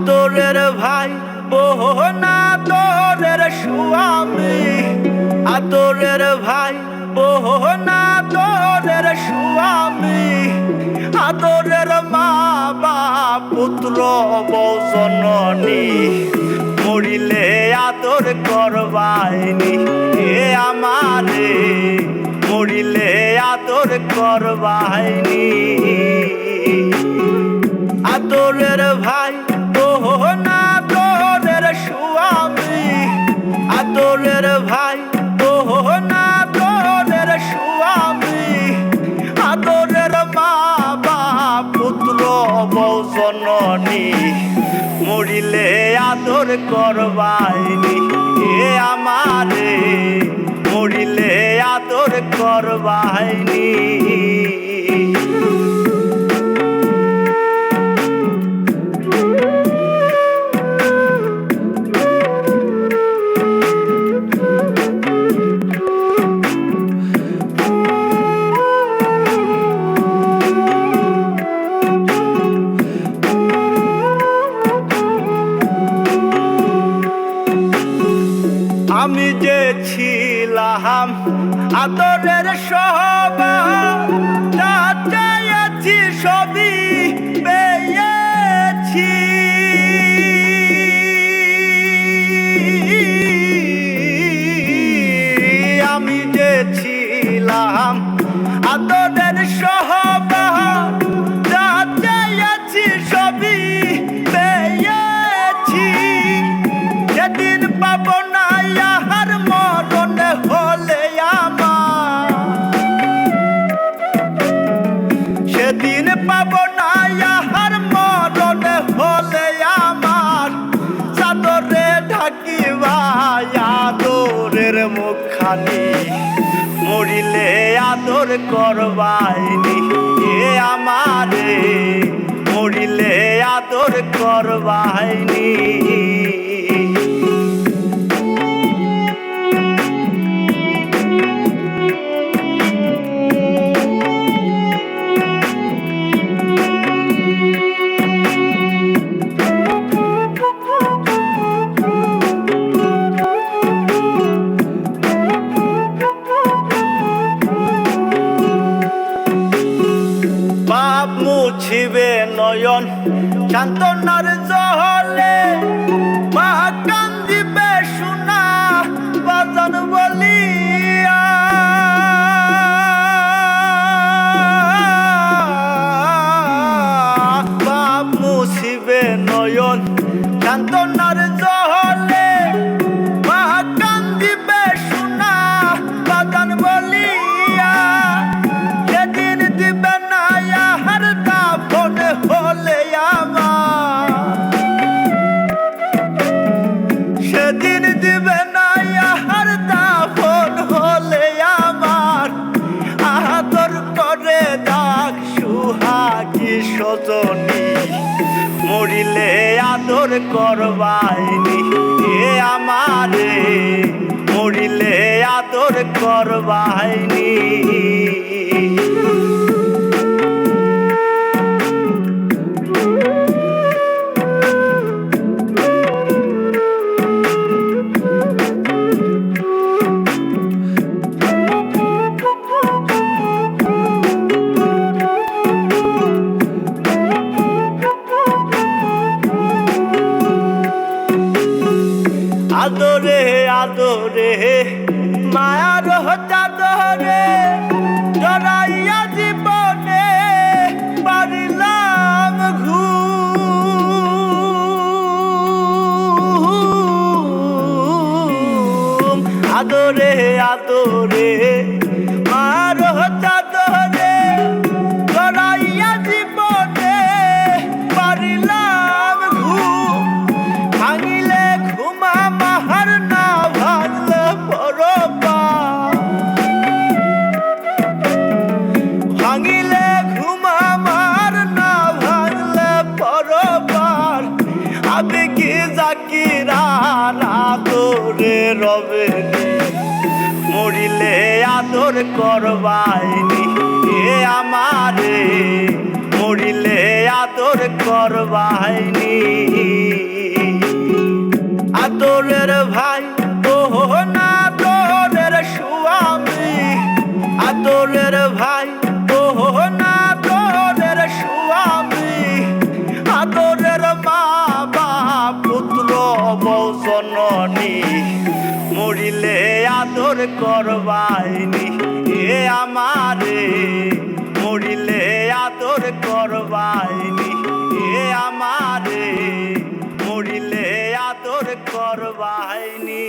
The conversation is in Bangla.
আদরের ভাই বোন আদরের স্বামী, আদরের ভাই বোন আদরের স্বামী, আদরের মা বাপ পুত্র বউ জননী, মরিলে আদর করবাইনি এ আমারে, মরিলে আদর করবাইনি। আদরের ভাই বোন আদরের স্বামী, আদরের ভাই বোন আদরের স্বামী, আদরের মা বাপ পুত্র বউ জননী, মরিলে আদর করবাইনি এ আমারে, মরিলে আদর করবাইনি। আমি যে ছিলাম আদরের সবার, যা চাইছি সবই পেয়েছি। আমি যে ছিলাম আদরের সবার, যা চাইছি সবই পেয়েছি। যেদিন পাবো না ইহার মরণ হলে আমার, সেদিন পাবো না ইহার মরণ হলে আমার, চাদরে ঢাকিবা আদরের মুখখানি, মরিলে আদর করবাইনি এ আমারে, মরিলে আদর করবাইনি। পাপ মুছিবে নয়ন সান্ত্বনার জলে, মা কান্দিবে সোনা বাজান বলিয়া। পাপ মুছিবে নয়ন সান্ত্বনার জলে, মা কান্দিবে সোনা বাজান বলিয়া। সেদিন দিবে না ইহার দাফন হলে আমার, সেদিন দিবে না ইহার দাফন হলে আমার, আদর করে ডাক সুহাগী সজনী, মরিলে আদর করবাইনি এ আমারে, মরিলে আদর করবাইনি। আদরে আদরে মায়ার চাদরে জড়াইয়া জীবনে পারিলাম ঘুম। আদরে আদরে মায়ার চাদরে জড়াইয়া জীবনে পারিলাম ঘুম। ভাঙিলে ঘুমা মাহার না ভাঙলে পরপা, ভাঙিলে ঘুমা মার না ভাঙলে পরপার। আমি কি জাকিরা আদরে রবেনি, মরিলে আদর করবাইনি এ আমারে, মরিলে আদর আদর করবাইনি আদরের ভাই ও না আদরের স্বামী আদরের ভাই ও না আদরের স্বামী আদরের মা বাপ পুত্র বৌ জননী মরিলে আদর করবাইনি এ আমারে মরিলে আদর করবাইনি এ আমারে মরিলে আদর করবাইনি।